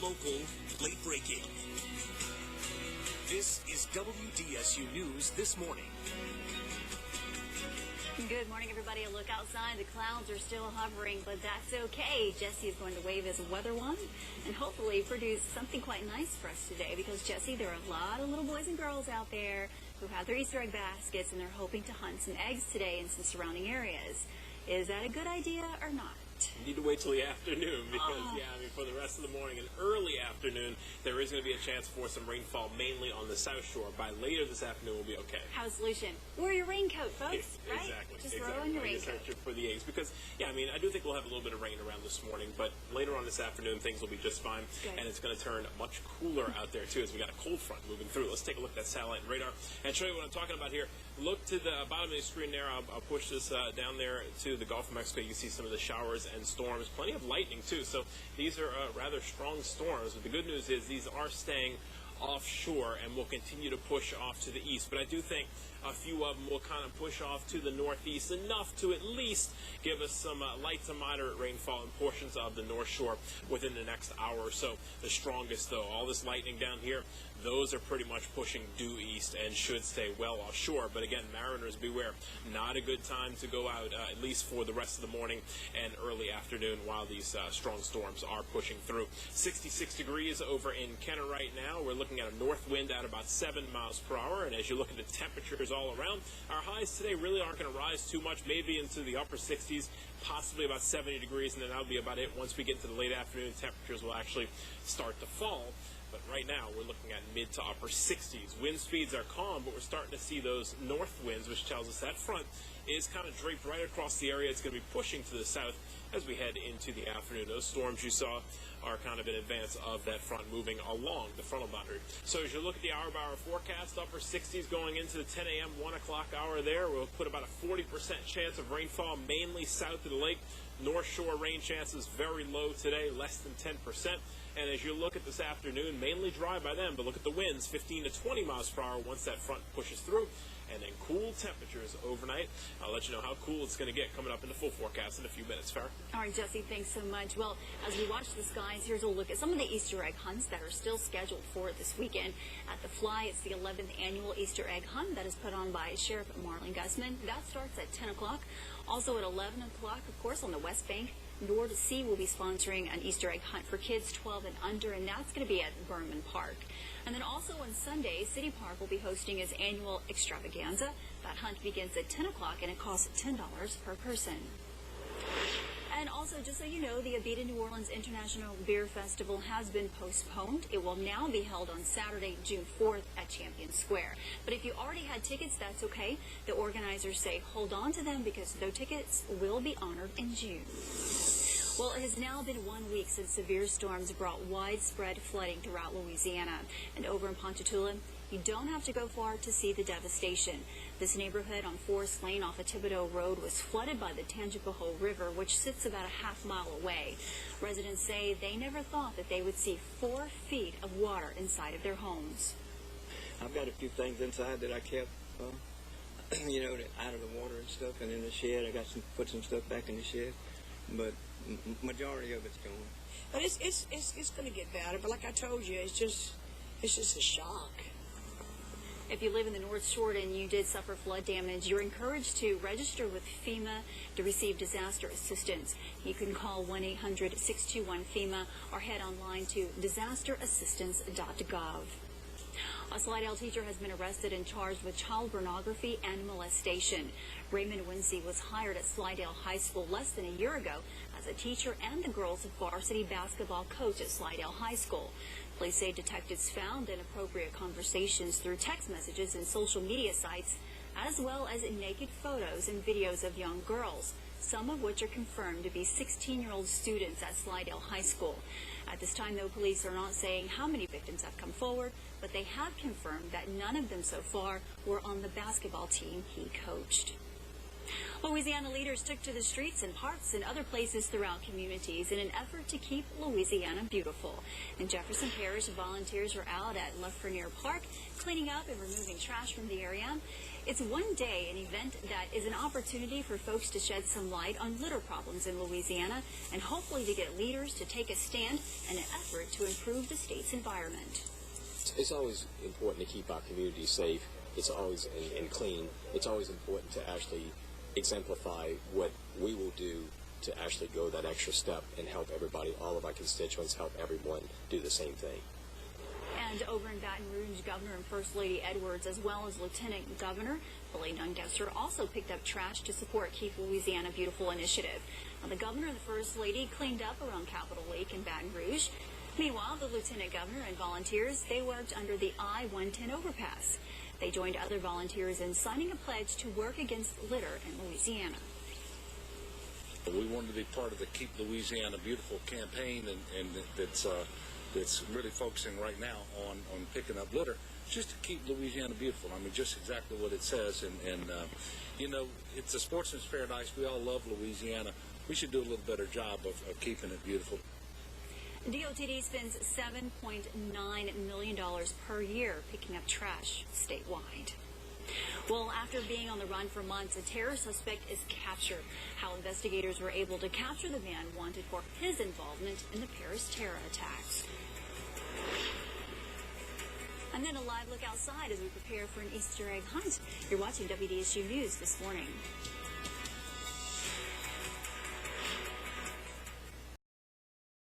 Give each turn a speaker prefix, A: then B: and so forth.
A: local, late breaking. This is WDSU News This Morning.
B: Good morning, everybody. A look outside. The clouds are still hovering, but that's okay. Jesse is going to wave his weather wand and hopefully produce something quite nice for us today because, Jesse, there are a lot of little boys and girls out there who have their Easter egg baskets and they're hoping to hunt some eggs today in some surrounding areas. Is that a good idea or not?
C: You need to wait till the afternoon because, for the rest of the morning and early afternoon, there is going to be a chance for some rainfall, mainly on the South Shore. By later this afternoon, we'll be okay.
B: How's the solution? Wear your raincoat, folks, right?
C: Exactly.
B: Just throw on your raincoat.
C: For the eggs because, I do think we'll have a little bit of rain around this morning, but later on this afternoon, things will be just fine, and it's going to turn much cooler out there, too, as we got a cold front moving through. Let's take a look at that satellite and radar and show you what I'm talking about here. Look to the bottom of the screen there. I'll push this down there to the Gulf of Mexico. You can see some of the showers and storms. Plenty of lightning, too. So these are rather strong storms. But the good news is these are staying offshore and will continue to push off to the east. But I do think a few of them will kind of push off to the northeast, enough to at least give us some light to moderate rainfall in portions of the North Shore within the next hour or so. The strongest, though, all this lightning down here, those are pretty much pushing due east and should stay well offshore. But again, mariners beware. Not a good time to go out, at least for the rest of the morning and early afternoon while these strong storms are pushing through. 66 degrees over in Kenner right now. We're looking at a north wind at about 7 miles per hour. And as you look at the temperatures all around, our highs today really aren't going to rise too much, maybe into the upper 60s, possibly about 70 degrees, and then that'll be about it. Once we get into the late afternoon, temperatures will actually start to fall. But right now, we're looking at mid to upper 60s. Wind speeds are calm, but we're starting to see those north winds, which tells us that front is kind of draped right across the area. It's going to be pushing to the south as we head into the afternoon. Those storms you saw are kind of in advance of that front moving along the frontal boundary. So as you look at the hour-by-hour forecast, upper 60s going into the 10 a.m., 1 o'clock hour there. We'll put about a 40% chance of rainfall, mainly south of the lake. North Shore rain chances very low today, less than 10%. And as you look at this afternoon, mainly dry by then, but look at the winds, 15 to 20 miles per hour once that front pushes through. And then cool temperatures overnight. I'll let you know how cool it's going to get coming up in the full forecast in a few minutes. Farrah?
B: All right, Jesse, thanks so much. Well, as we watch the skies, here's a look at some of the Easter egg hunts that are still scheduled for this weekend. At the Fly, it's the 11th annual Easter egg hunt that is put on by Sheriff Marlene Gusman. That starts at 10 o'clock. Also at 11 o'clock, of course, on the West Bank, WDSU will be sponsoring an Easter egg hunt for kids 12 and under, and that's going to be at Berman Park. And then also on Sunday, City Park will be hosting its annual extravaganza. That hunt begins at 10 o'clock, and it costs $10 per person. And also, just so you know, the Abita New Orleans International Beer Festival has been postponed. It will now be held on Saturday, June 4th at Champion Square. But if you already had tickets, that's okay. The organizers say hold on to them because those tickets will be honored in June. Well, it has now been 1 week since severe storms brought widespread flooding throughout Louisiana. And over in Ponchatoula, you don't have to go far to see the devastation. This neighborhood on Forest Lane off of Thibodeau Road was flooded by the Tangipahoe River, which sits about a half mile away. Residents say they never thought that they would see 4 feet of water inside of their homes.
D: I've got a few things inside that I kept, out of the water and stuff, and in the shed. I got put some stuff back in the shed, but majority of it's gone.
E: But it's going to get better. But like I told you, it's just a shock.
B: If you live in the North Shore and you did suffer flood damage, you're encouraged to register with FEMA to receive disaster assistance. You can call 1-800-621-FEMA or head online to disasterassistance.gov. A Slidell teacher has been arrested and charged with child pornography and molestation. Raymond Winsey was hired at Slidell High School less than a year ago as a teacher and the girls' varsity basketball coach at Slidell High School. Police say detectives found inappropriate conversations through text messages and social media sites, as well as naked photos and videos of young girls, some of which are confirmed to be 16-year-old students at Slidell High School. At this time, though, police are not saying how many victims have come forward, but they have confirmed that none of them so far were on the basketball team he coached. Louisiana leaders took to the streets and parks and other places throughout communities in an effort to keep Louisiana beautiful. In Jefferson Parish, volunteers were out at La Fernier Park cleaning up and removing trash from the area. It's one day an event that is an opportunity for folks to shed some light on litter problems in Louisiana and hopefully to get leaders to take a stand in an effort to improve the state's environment.
F: It's always important to keep our community safe. It's always and clean. It's always important to actually exemplify what we will do to actually go that extra step and help everybody, all of our constituents, help everyone do the same thing.
B: And over in Baton Rouge, Governor and First Lady Edwards, as well as Lieutenant Governor Billy Nungesser, also picked up trash to support Keep Louisiana Beautiful initiative. Now, the Governor and the First Lady cleaned up around Capitol Lake in Baton Rouge. Meanwhile, the Lieutenant Governor and volunteers, they worked under the I-110 overpass. They joined other volunteers in signing a pledge to work against litter in Louisiana.
G: We wanted to be part of the Keep Louisiana Beautiful campaign, and that's really focusing right now on picking up litter, just to keep Louisiana beautiful. I mean, just exactly what it says. And you know, it's a sportsman's paradise. We all love Louisiana. We should do a little better job of keeping it beautiful.
B: DOTD spends $7.9 million per year picking up trash statewide. Well, after being on the run for months, a terror suspect is captured. How investigators were able to capture the man wanted for his involvement in the Paris terror attacks. And then a live look outside as we prepare for an Easter egg hunt. You're watching WDSU News this morning.